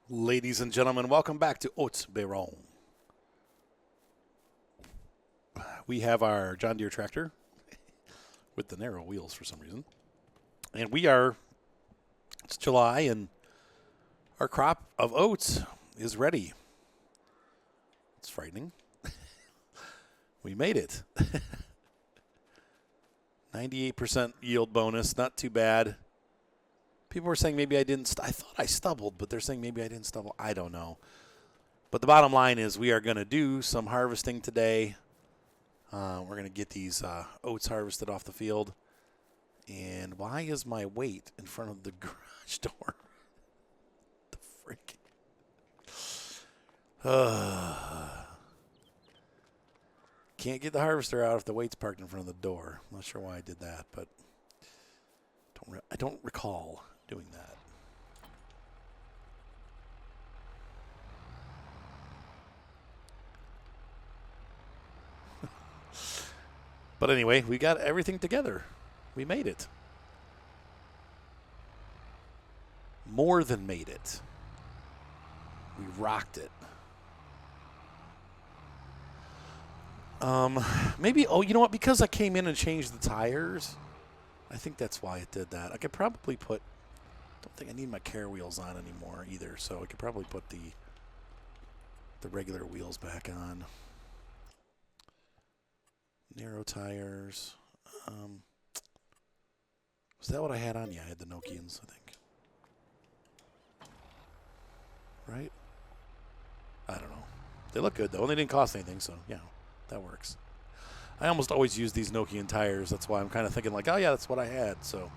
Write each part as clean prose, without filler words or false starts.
Ladies and gentlemen, welcome back to Haut-Beyleron. We have our John Deere tractor with the narrow wheels for some reason. And it's July, and our crop of oats is ready. It's frightening. We made it. 98% yield bonus, not too bad. People were saying maybe I didn't. I thought I stubbled, but they're saying maybe I didn't stubble. I don't know. But the bottom line is we are going to do some harvesting today. We're going to get these oats harvested off the field. And why is my weight in front of the garage door? The frick. Can't get the harvester out if the weight's parked in front of the door. I'm not sure why I did that, but I don't recall doing that. But anyway, we got everything together. We made it. More than made it. We rocked it. Maybe, you know what? Because I came in and changed the tires, I think that's why it did that. I could probably don't think I need my care wheels on anymore either, so I could probably put the regular wheels back on. Narrow tires. Was that what I had on? Yeah, I had the Nokians, I think. Right? I don't know. They look good, though, and they didn't cost anything, so, yeah, that works. I almost always use these Nokian tires. That's why I'm kind of thinking like, oh, yeah, that's what I had. So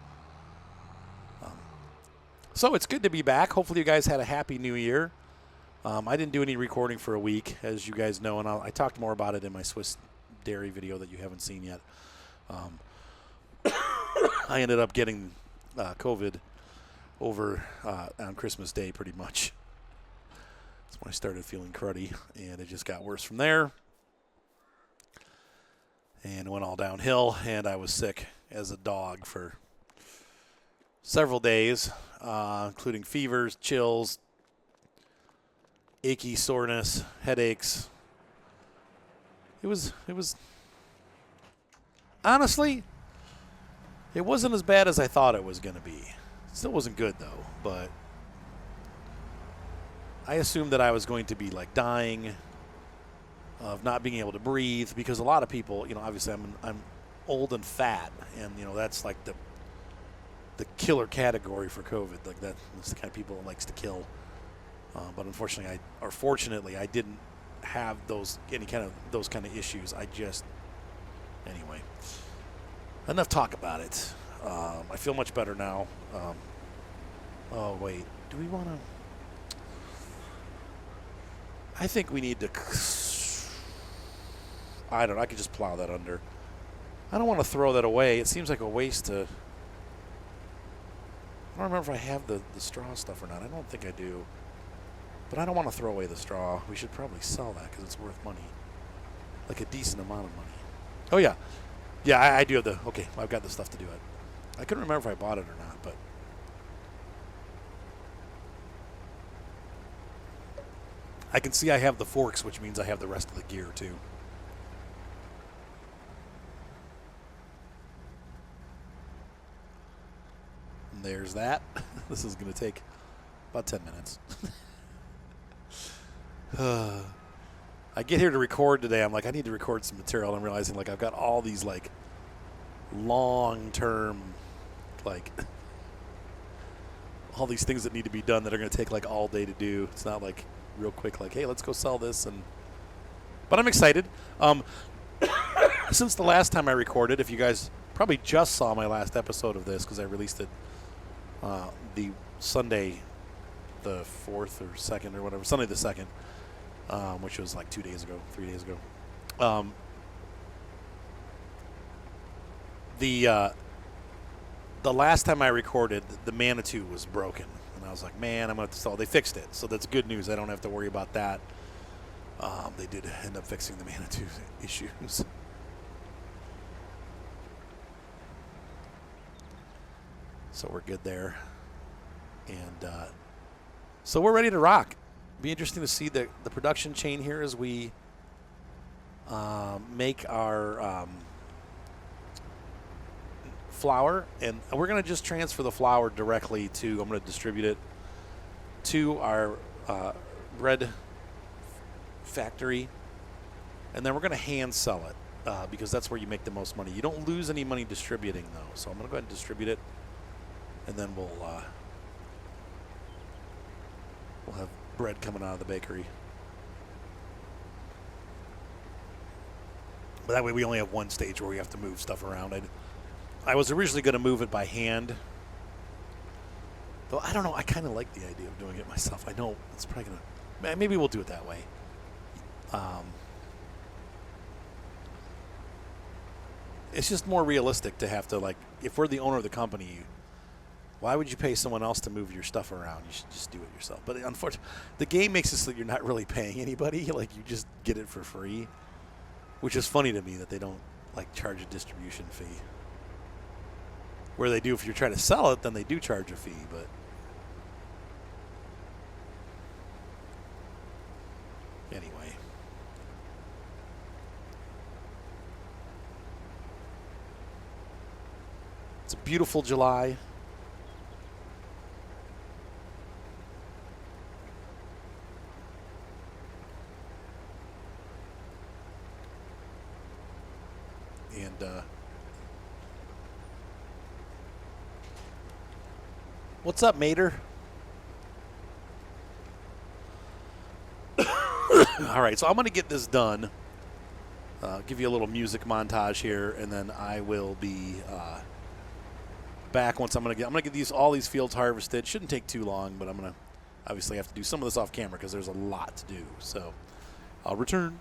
it's good to be back. Hopefully you guys had a happy new year. I didn't do any recording for a week, as you guys know, and I talked more about it in my Swiss dairy video that you haven't seen yet. I ended up getting COVID over on Christmas Day pretty much. That's when I started feeling cruddy, and it just got worse from there. And it went all downhill, and I was sick as a dog for several days, including fevers, chills, achy soreness, headaches. It was honestly, it wasn't as bad as I thought it was going to be. It still wasn't good, though, but I assumed that I was going to be, like, dying of not being able to breathe, because a lot of people, obviously I'm old and fat, and that's like the killer category for COVID. Like that's the kind of people it likes to kill. But unfortunately, fortunately, I didn't have those kind of issues. Anyway, enough talk about it. I feel much better now. Oh wait, do we want to? I think we need to. I don't know. I could just plow that under. I don't want to throw that away. It seems like a waste to. I don't remember if I have the straw stuff or not. I don't think I do. But I don't want to throw away the straw. We should probably sell that because it's worth money. Like a decent amount of money. Oh, yeah. Yeah, I do have okay, I've got the stuff to do it. I couldn't remember if I bought it or not, but. I can see I have the forks, which means I have the rest of the gear, too. There's that. This is going to take about 10 minutes. I get here to record today. I'm like, I need to record some material. I'm realizing, like, I've got all these, like, long-term, like, all these things that need to be done that are going to take, like, all day to do. It's not, like, real quick, like, hey, let's go sell this. But I'm excited. Since the last time I recorded, if you guys probably just saw my last episode of this because I released it the Sunday the 4th or 2nd or whatever, Sunday the 2nd, which was like 3 days ago. The last time I recorded, the Manitou was broken. And I was like, man, I'm going to have to sell it. They fixed it, so that's good news. I don't have to worry about that. They did end up fixing the Manitou issues. So we're good there. And So we're ready to rock. Be interesting to see the production chain here as we make our flour, and we're going to just transfer the flour directly to, I'm going to distribute it to our bread factory, and then we're going to hand sell it because that's where you make the most money. You don't lose any money distributing though, so I'm going to go ahead and distribute it, and then we'll have bread coming out of the bakery. But that way we only have one stage where we have to move stuff around. I was originally going to move it by hand. Though I don't know, I kind of like the idea of doing it myself. I know it's probably going to, maybe we'll do it that way. It's just more realistic to have to, like, if we're the owner of the company, why would you pay someone else to move your stuff around? You should just do it yourself. But unfortunately, the game makes it so that you're not really paying anybody. Like, you just get it for free, which is funny to me that they don't, like, charge a distribution fee. Where they do if you're trying to sell it, then they do charge a fee, but anyway. It's a beautiful July. And what's up, Mater? All right, so I'm going to get this done. Give you a little music montage here, and then I will be back once I'm going to get all these fields harvested. Shouldn't take too long, but I'm going to obviously have to do some of this off camera because there's a lot to do. So I'll return.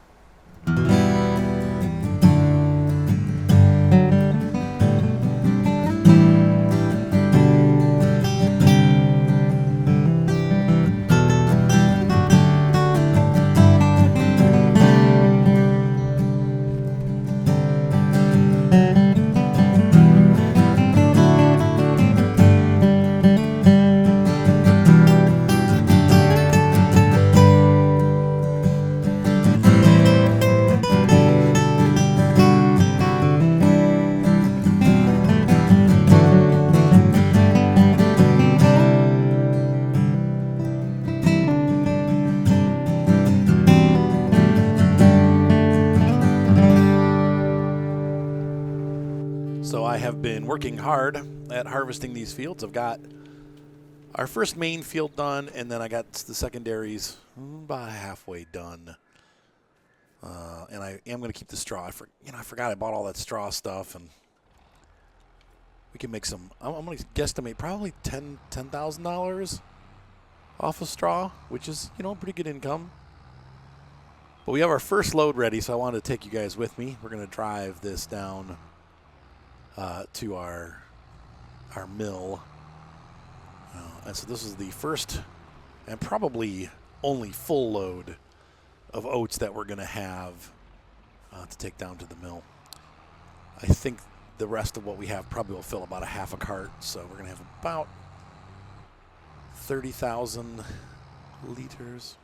So I have been working hard at harvesting these fields. I've got our first main field done, and then I got the secondaries about halfway done. And I am going to keep the straw. I forgot I bought all that straw stuff, and we can make some. I'm going to guesstimate probably $10,000 off of straw, which is pretty good income. But we have our first load ready, so I wanted to take you guys with me. We're going to drive this down to our mill. And so this is the first and probably only full load of oats that we're going to have to take down to the mill. I think the rest of what we have probably will fill about a half a cart, so we're going to have about 30,000 liters.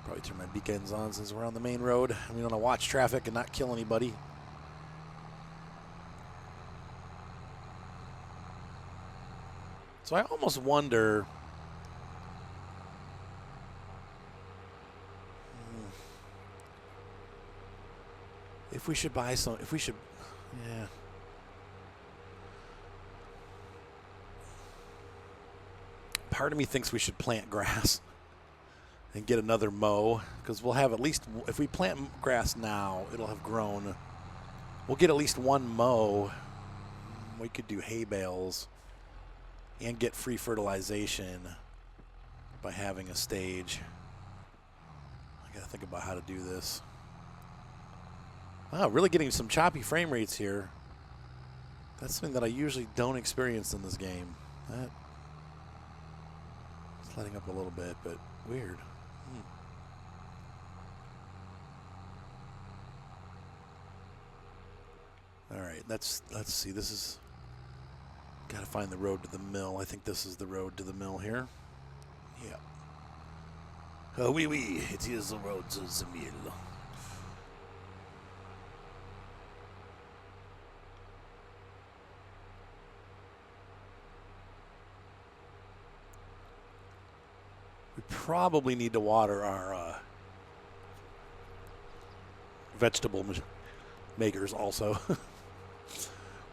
Probably turn my beacons on since we're on the main road. We want to watch traffic and not kill anybody. So I almost wonder if we should buy some, yeah. Part of me thinks we should plant grass and get another mow, because we'll have at least, if we plant grass now, it'll have grown. We'll get at least one mow. We could do hay bales and get free fertilization by having a stage. I gotta think about how to do this. Wow, really getting some choppy frame rates here. That's something that I usually don't experience in this game. That it's letting up a little bit, but weird. All right, let's see. This is Got to find the road to the mill. I think this is the road to the mill here. Yeah. Oh, oui, oui. It is the road to the mill. We probably need to water our vegetable makers also.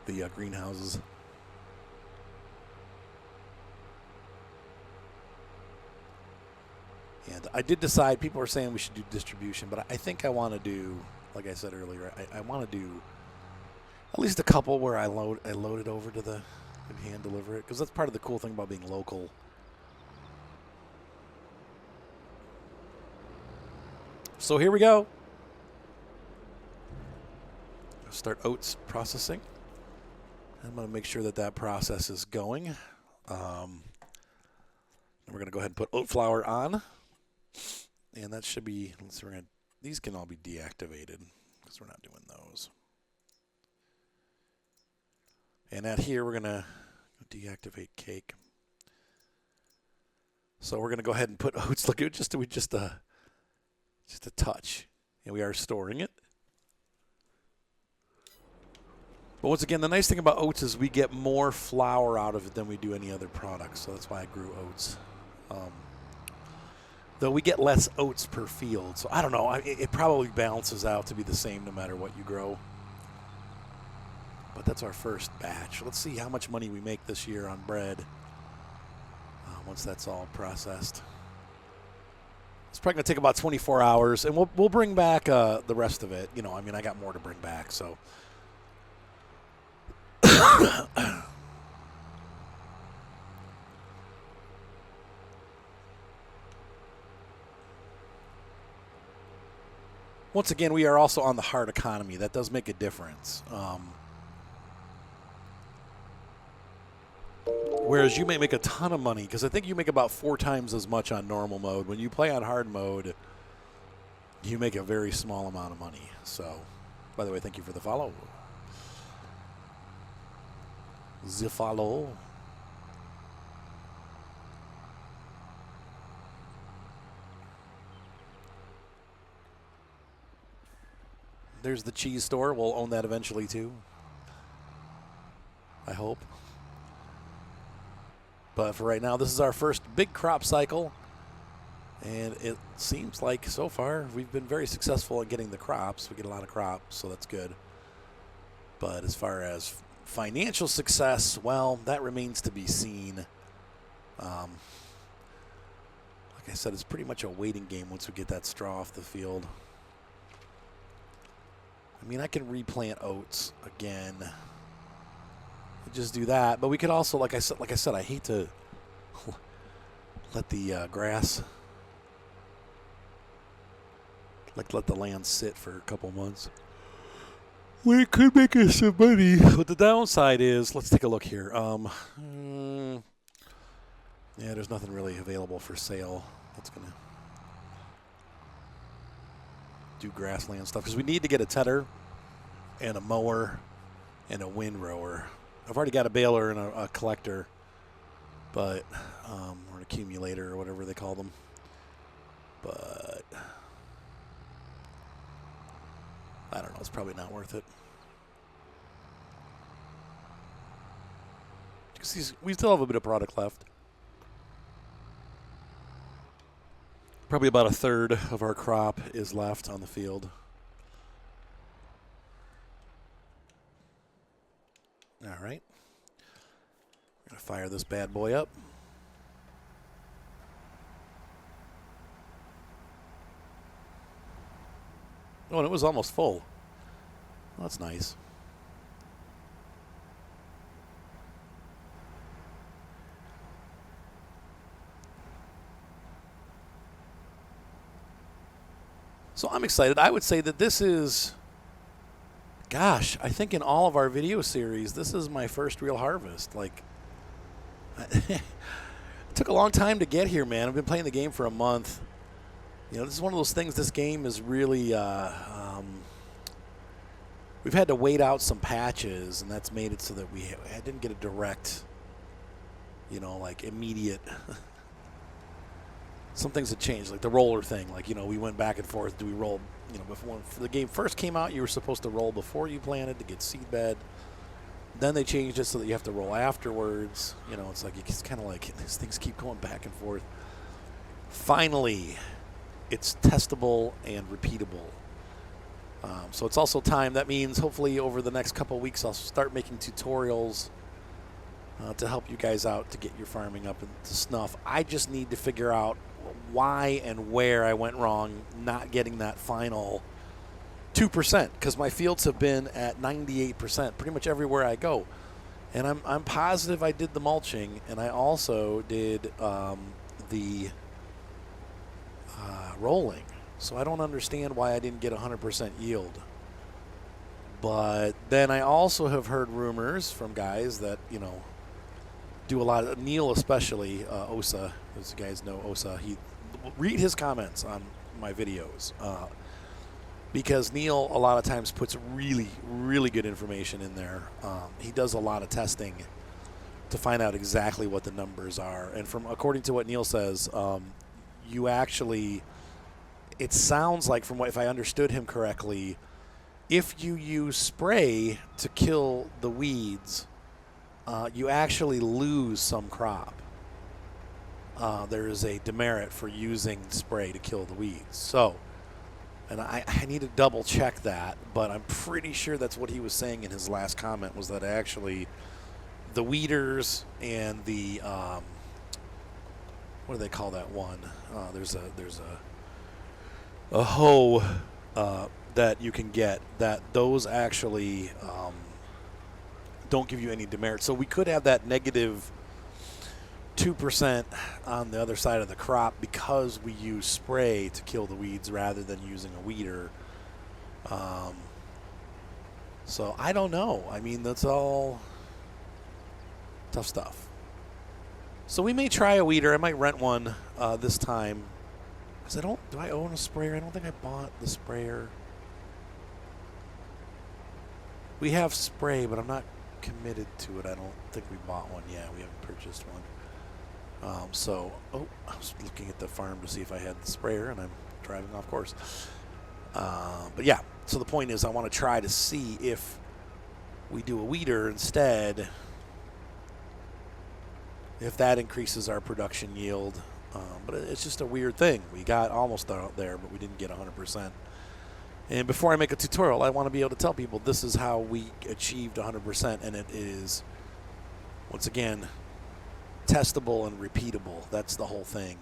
The greenhouses. And I did decide, people are saying we should do distribution, but I think I want to do, like I said earlier, I want to do at least a couple where I load it over to the hand deliver it, because that's part of the cool thing about being local. So here we go. Start oats processing. I'm going to make sure that that process is going. And we're going to go ahead and put oat flour on. And that should be, let's see, these can all be deactivated because we're not doing those. And at here, we're going to deactivate cake. So we're going to go ahead and put oats, look, just a touch. And we are storing it. But once again, the nice thing about oats is we get more flour out of it than we do any other product. So that's why I grew oats. Though we get less oats per field. So I don't know. It probably balances out to be the same no matter what you grow. But that's our first batch. Let's see how much money we make this year on bread once that's all processed. It's probably going to take about 24 hours. And we'll bring back the rest of it. You know, I mean, I got more to bring back. So. Once again, we are also on the hard economy. That does make a difference. Whereas you may make a ton of money, because I think you make about 4 times as much on normal mode. When you play on hard mode, you make a very small amount of money. So, by the way, thank you for the follow. The follow. There's the cheese store. We'll own that eventually too. I hope. But for right now, this is our first big crop cycle. And it seems like so far we've been very successful at getting the crops. We get a lot of crops, so that's good. But as far as financial success, well, that remains to be seen. Like I said, it's pretty much a waiting game once we get that straw off the field. I mean, I can replant oats again. Just do that, but we could also, like I said, I hate to let the grass, let the land sit for a couple months. We could make us some money. But the downside is, let's take a look here. Yeah, there's nothing really available for sale. That's gonna do grassland stuff, because we need to get a tedder and a mower and a windrower. I've already got a baler and a collector, but or an accumulator or whatever they call them. But I don't know. It's probably not worth it. We still have a bit of product left. Probably about a third of our crop is left on the field. All right. I'm going to fire this bad boy up. Oh, and it was almost full. Well, that's nice. So I'm excited. I would say that this is, gosh, I think in all of our video series, this is my first real harvest. Like, it took a long time to get here, man. I've been playing the game for a month. You know, this is one of those things, this game is really, we've had to wait out some patches, and that's made it so that I didn't get a direct like immediate. Some things have changed, like the roller thing. Like, we went back and forth. Do we roll, before the game first came out, you were supposed to roll before you planted to get seed bed. Then they changed it so that you have to roll afterwards. It's like, it's kind of like these things keep going back and forth. Finally, it's testable and repeatable. So it's also time. That means hopefully over the next couple of weeks, I'll start making tutorials to help you guys out to get your farming up into snuff. I just need to figure out why and where I went wrong not getting that final 2%, because my fields have been at 98% pretty much everywhere I go. And I'm positive I did the mulching, and I also did the rolling. So I don't understand why I didn't get 100% yield. But then I also have heard rumors from guys that, do a lot of, Neil especially, Osa, as you guys know Osa, read his comments on my videos. Because Neil a lot of times puts really, really good information in there. He does a lot of testing to find out exactly what the numbers are. And according to what Neil says, you actually, it sounds like if I understood him correctly, if you use spray to kill the weeds, you actually lose some crop. There is a demerit for using spray to kill the weeds. So, and I need to double check that, but I'm pretty sure that's what he was saying in his last comment, was that actually the weeders and the what do they call that one? There's a hoe that you can get, that those actually don't give you any demerit. So we could have that negative 2% on the other side of the crop because we use spray to kill the weeds rather than using a weeder. So I don't know. I mean, that's all tough stuff. So we may try a weeder. I might rent one this time. Because do I own a sprayer? I don't think I bought the sprayer. We have spray, but I'm not committed to it. I don't think we bought one. Yeah, we haven't purchased one. I was looking at the farm to see if I had the sprayer, and I'm driving off course. But yeah, so the point is I want to try to see if we do a weeder instead, if that increases our production yield. But it's just a weird thing. We got almost out there, but we didn't get 100%. And before I make a tutorial, I want to be able to tell people this is how we achieved 100%, and it is, once again, testable and repeatable. That's the whole thing.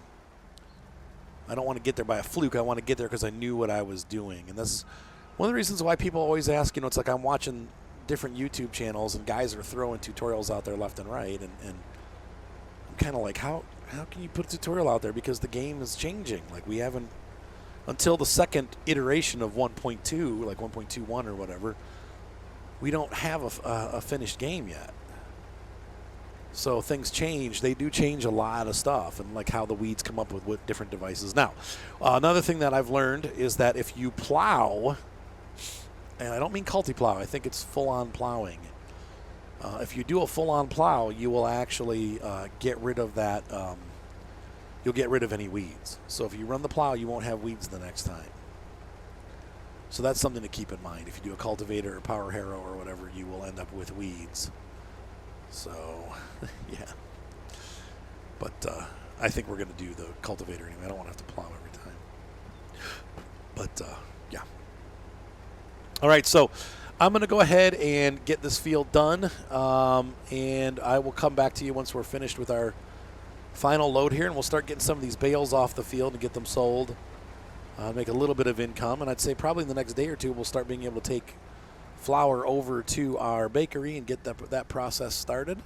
I don't want to get there by a fluke. I want to get there because I knew what I was doing. And this is one of the reasons why people always ask, it's like I'm watching different YouTube channels and guys are throwing tutorials out there left and right. And I'm kind of like, how can you put a tutorial out there? Because the game is changing. Like, we haven't, until the second iteration of 1.2, like 1.21 or whatever, we don't have a finished game yet. So things change. They do change a lot of stuff, and like how the weeds come up with different devices. Now, another thing that I've learned is that if you plow, and I don't mean culti-plow, I think it's full-on plowing. If you do a full-on plow, you will actually get rid of that. You'll get rid of any weeds. So if you run the plow, you won't have weeds the next time. So that's something to keep in mind. If you do a cultivator or power harrow or whatever, you will end up with weeds. So, yeah. But I think we're going to do the cultivator anyway. I don't want to have to plow every time. But, yeah. All right, so I'm going to go ahead and get this field done, and I will come back to you once we're finished with our final load here, and we'll start getting some of these bales off the field and get them sold, make a little bit of income. And I'd say probably in the next day or two we'll start being able to take flour over to our bakery and get that process started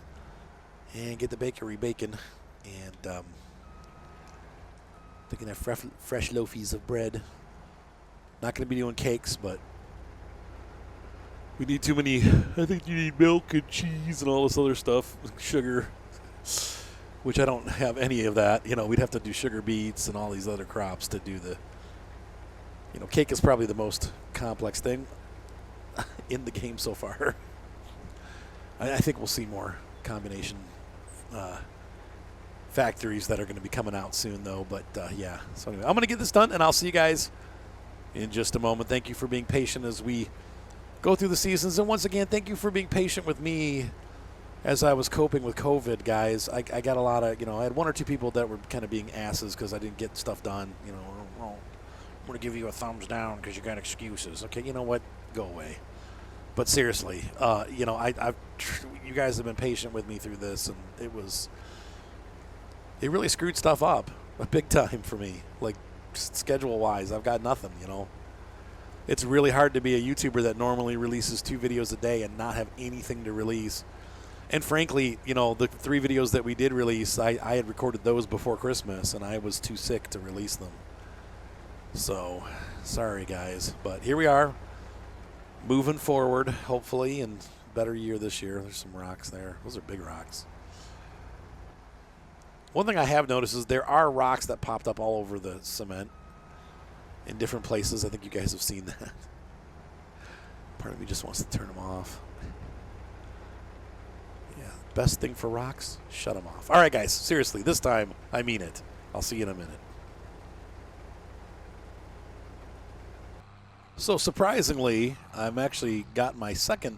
and get the bakery baking. And thinking of fresh loafies of bread. Not going to be doing cakes, but we need too many. I think you need milk and cheese and all this other stuff, sugar, which I don't have any of that. We'd have to do sugar beets and all these other crops to do the, cake is probably the most complex thing in the game so far. I think we'll see more combination factories that are going to be coming out soon, though. But yeah, so anyway, I'm going to get this done, and I'll see you guys in just a moment. Thank you for being patient as we go through the seasons, and once again, thank you for being patient with me as I was coping with COVID, guys. I got a lot of, I had one or two people that were kind of being asses because I didn't get stuff done. Oh, I'm going to give you a thumbs down because you got excuses. Okay, you know what? Go away. But seriously, you guys have been patient with me through this, and it really screwed stuff up a big time for me, like schedule-wise. I've got nothing, It's really hard to be a YouTuber that normally releases 2 videos a day and not have anything to release. And frankly, the 3 videos that we did release, I had recorded those before Christmas, and I was too sick to release them. So, sorry, guys. But here we are, moving forward, hopefully, and better year this year. There's some rocks there. Those are big rocks. One thing I have noticed is there are rocks that popped up all over the cement in different places. I think you guys have seen that. Part of me just wants to turn them off. Yeah, best thing for rocks, shut them off. All right, guys, seriously, this time I mean it. I'll see you in a minute. So surprisingly, I'm actually got my second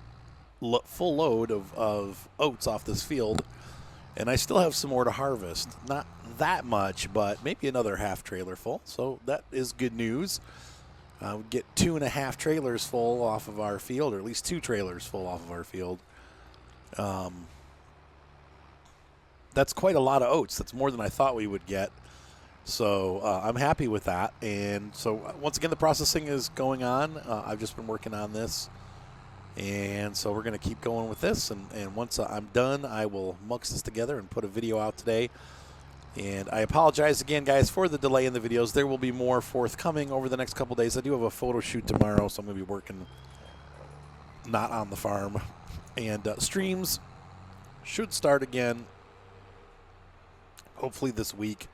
full load of oats off this field, and I still have some more to harvest. Not that much, but maybe another half trailer full. So that is good news. We get 2.5 trailers full off of our field, or at least 2 trailers full off of our field. That's quite a lot of oats. That's more than I thought we would get. So I'm happy with that. And so once again, the processing is going on. I've just been working on this. And so we're going to keep going with this. And once I'm done, I will mux this together and put a video out today. And I apologize again, guys, for the delay in the videos. There will be more forthcoming over the next couple days. I do have a photo shoot tomorrow, so I'm going to be working not on the farm. And streams should start again, hopefully this week.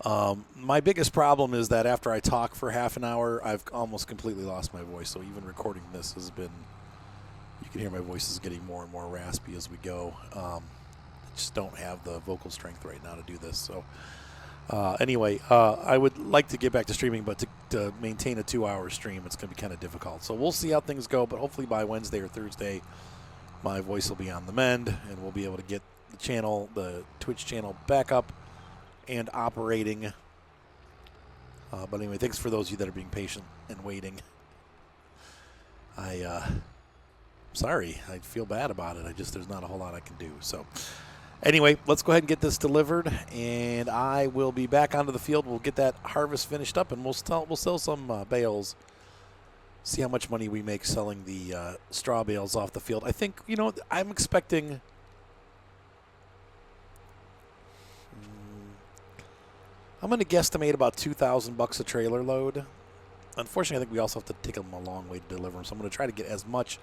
My biggest problem is that after I talk for half an hour, I've almost completely lost my voice. So even recording this has been, you can hear my voice is getting more and more raspy as we go. I just don't have the vocal strength right now to do this. So anyway, I would like to get back to streaming, but to maintain a 2-hour stream, it's going to be kind of difficult. So we'll see how things go, but hopefully by Wednesday or Thursday, my voice will be on the mend, and we'll be able to get the channel, the Twitch channel, back up and operating. But anyway, thanks for those of you that are being patient and waiting. Sorry, I feel bad about it. there's not a whole lot I can do. So anyway, let's go ahead and get this delivered, and I will be back onto the field. We'll get that harvest finished up, and we'll sell some bales. See how much money we make selling the straw bales off the field. I think, I'm expecting. I'm going to guesstimate about $2,000 a trailer load. Unfortunately, I think we also have to take them a long way to deliver them, so I'm going to try to get as much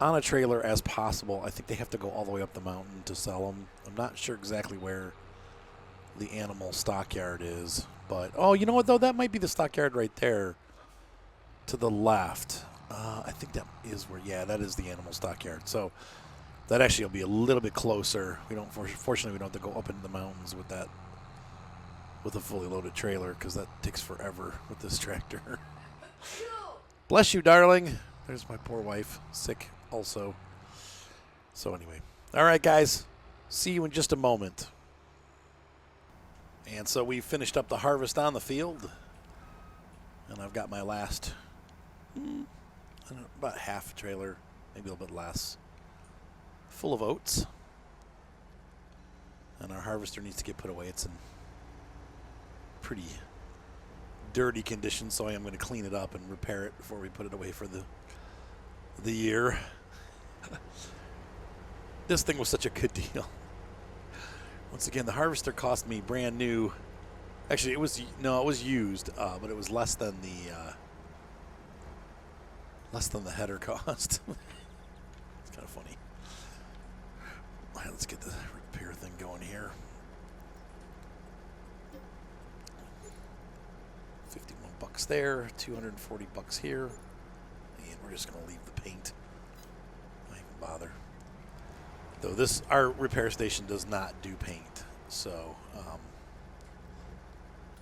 on a trailer as possible. I think they have to go all the way up the mountain to sell them. I'm not sure exactly where the animal stockyard is, but you know what, though? That might be the stockyard right there to the left. I think that is that is the animal stockyard. So that actually will be a little bit closer. Fortunately, we don't have to go up into the mountains with that, with a fully loaded trailer, because that takes forever with this tractor. Bless you, darling. There's my poor wife, sick also. So anyway, all right, guys, see you in just a moment. And so we finished up the harvest on the field, and I've got my last, about half a trailer, maybe a little bit less, full of oats. And our harvester needs to get put away. It's in pretty dirty condition, so I am going to clean it up and repair it before we put it away for the year. This thing was such a good deal. Once again, the harvester cost me brand new. Actually, it was used, but it was less than the header cost. It's kind of funny. All right, let's get the repair thing going here. 51 bucks there, 240 bucks here, and we're just going to leave the paint. Not even bother. Though our repair station does not do paint, So,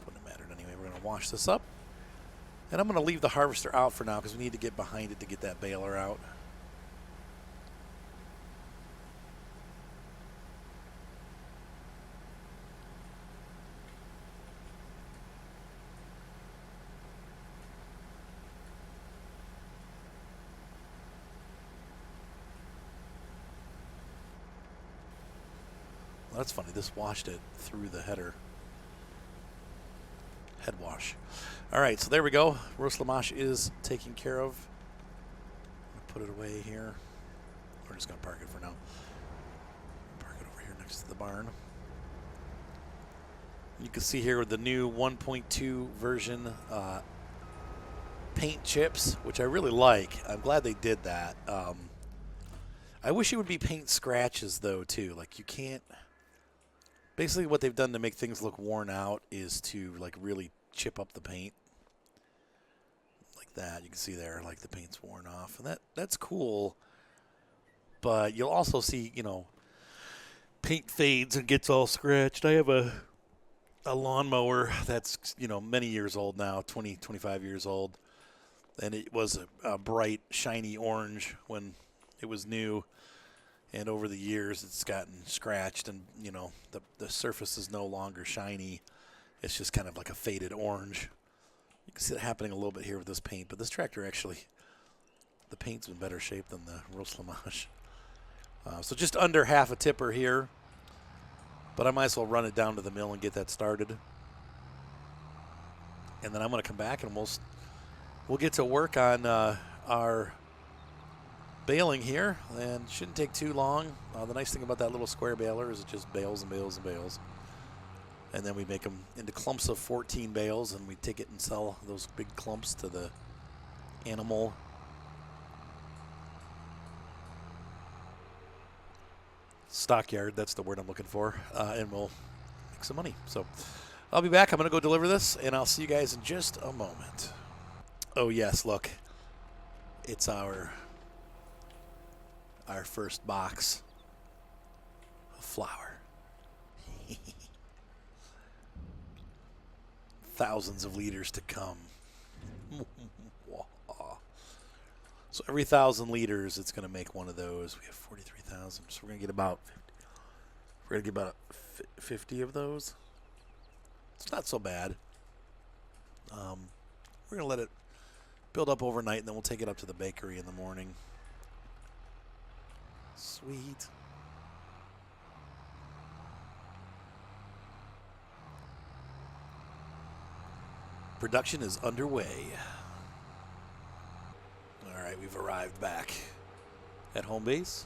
wouldn't have mattered anyway. We're going to wash this up. And I'm going to leave the harvester out for now because we need to get behind it to get that baler out. Well, that's funny. This washed it through the header. Head wash. All right, so there we go. Roast Lamash is taken care of. I'm going to put it away here. We're just going to park it for now. Park it over here next to the barn. You can see here with the new 1.2 version paint chips, which I really like. I'm glad they did that. I wish it would be paint scratches, though, too. Like, you can't... Basically, what they've done to make things look worn out is to, like, really chip up the paint. Like that. You can see there, like, the paint's worn off. And that's cool. But you'll also see, you know, paint fades and gets all scratched. I have a lawnmower that's, you know, many years old now, 20, 25 years old. And it was a bright, shiny orange when it was new. And over the years, it's gotten scratched, and, you know, the surface is no longer shiny. It's just kind of like a faded orange. You can see it happening a little bit here with this paint, but this tractor actually, the paint's in better shape than the Roast Lamash. So just under half a tipper here, but I might as well run it down to the mill and get that started. And then I'm going to come back and we'll get to work on our baling here, and shouldn't take too long. The nice thing about that little square baler is it just bales and bales and bales. And then we make them into clumps of 14 bales, and we take it and sell those big clumps to the animal stockyard. That's the word I'm looking for. And we'll make some money. So I'll be back. I'm going to go deliver this, and I'll see you guys in just a moment. Oh, yes, look. It's our first box of flour. Thousands of liters to come. So every 1,000 liters, it's going to make one of those. We have 43,000, so we're going to get about 50 of those. It's not so bad. We're going to let it build up overnight, and then we'll take it up to the bakery in the morning. Sweet. Production is underway. All right, we've arrived back at home base.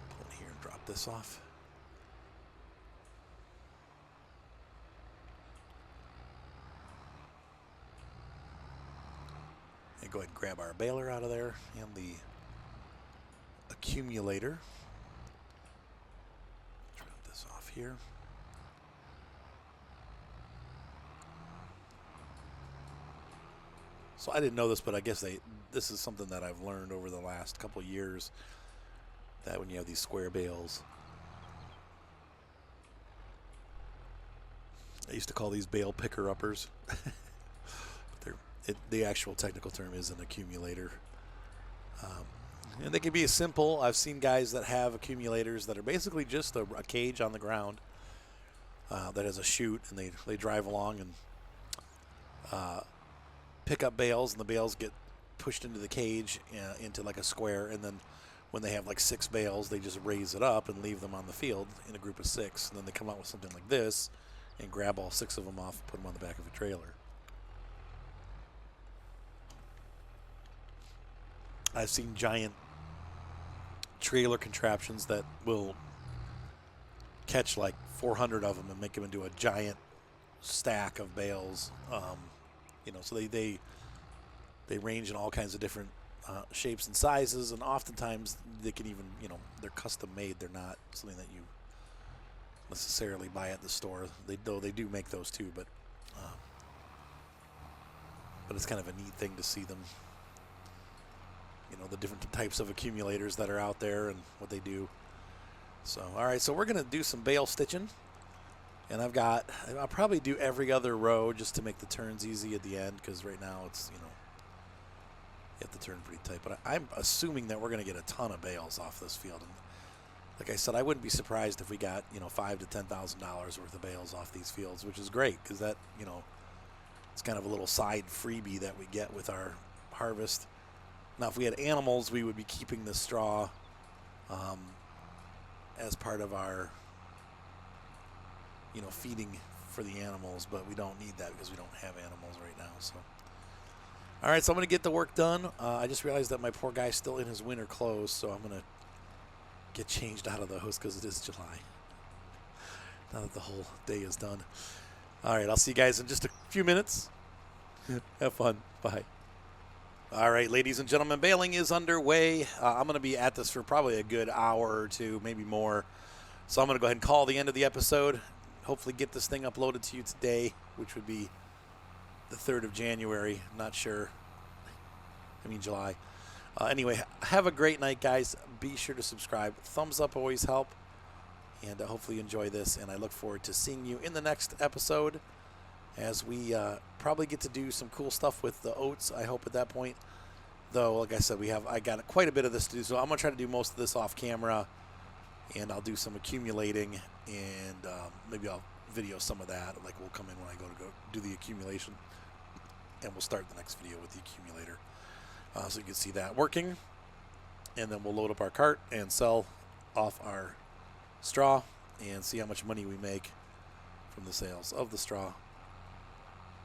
Pull in here and drop this off. And go ahead and grab our baler out of there and the accumulator. Drop this off here. So I didn't know this, but I guess this is something that I've learned over the last couple of years, that when you have these square bales, I used to call these bale picker-uppers. The actual technical term is an accumulator. And they can be as simple. I've seen guys that have accumulators that are basically just a cage on the ground that has a chute, and they drive along and pick up bales, and the bales get pushed into the cage, into like a square, and then when they have like 6 bales, they just raise it up and leave them on the field in a group of 6, and then they come out with something like this and grab all 6 of them off and put them on the back of a trailer. I've seen giant trailer contraptions that will catch like 400 of them and make them into a giant stack of bales. You know, so they range in all kinds of different shapes and sizes, and oftentimes they can even, you know, they're custom made. They're not something that you necessarily buy at the store. Though they do make those too, but it's kind of a neat thing to see them, you know, the different types of accumulators that are out there and what they do. So, all right, so we're going to do some bale stitching. And I'll probably do every other row just to make the turns easy at the end, because right now it's, you know, you have to turn pretty tight. But I'm assuming that we're going to get a ton of bales off this field. And like I said, I wouldn't be surprised if we got, you know, $5,000 to $10,000 worth of bales off these fields, which is great, because that, you know, it's kind of a little side freebie that we get with our harvest. Now, if we had animals, we would be keeping the straw as part of our, you know, feeding for the animals, but we don't need that because we don't have animals right now. So, all right, so I'm going to get the work done. I just realized that my poor guy's still in his winter clothes, so I'm going to get changed out of those because it is July. Now that the whole day is done. All right, I'll see you guys in just a few minutes. Have fun. Bye. All right, ladies and gentlemen, baling is underway. I'm going to be at this for probably a good hour or two, maybe more. So I'm going to go ahead and call the end of the episode. Hopefully get this thing uploaded to you today, which would be the 3rd of January. I'm not sure. I mean July. Anyway, have a great night, guys. Be sure to subscribe. Thumbs up always help. And hopefully you enjoy this. And I look forward to seeing you in the next episode as we probably get to do some cool stuff with the oats, I hope, at that point. Though, like I said, I got quite a bit of this to do. So I'm going to try to do most of this off camera. And I'll do some accumulating, and maybe I'll video some of that. Like, we'll come in when I go do the accumulation, and we'll start the next video with the accumulator. So you can see that working. And then we'll load up our cart and sell off our straw and see how much money we make from the sales of the straw.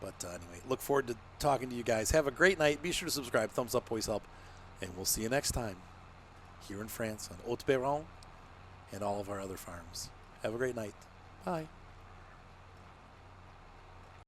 But anyway, look forward to talking to you guys. Have a great night. Be sure to subscribe. Thumbs up always help. And we'll see you next time here in France on Haut-Beyleron and all of our other farms. Have a great night. Bye.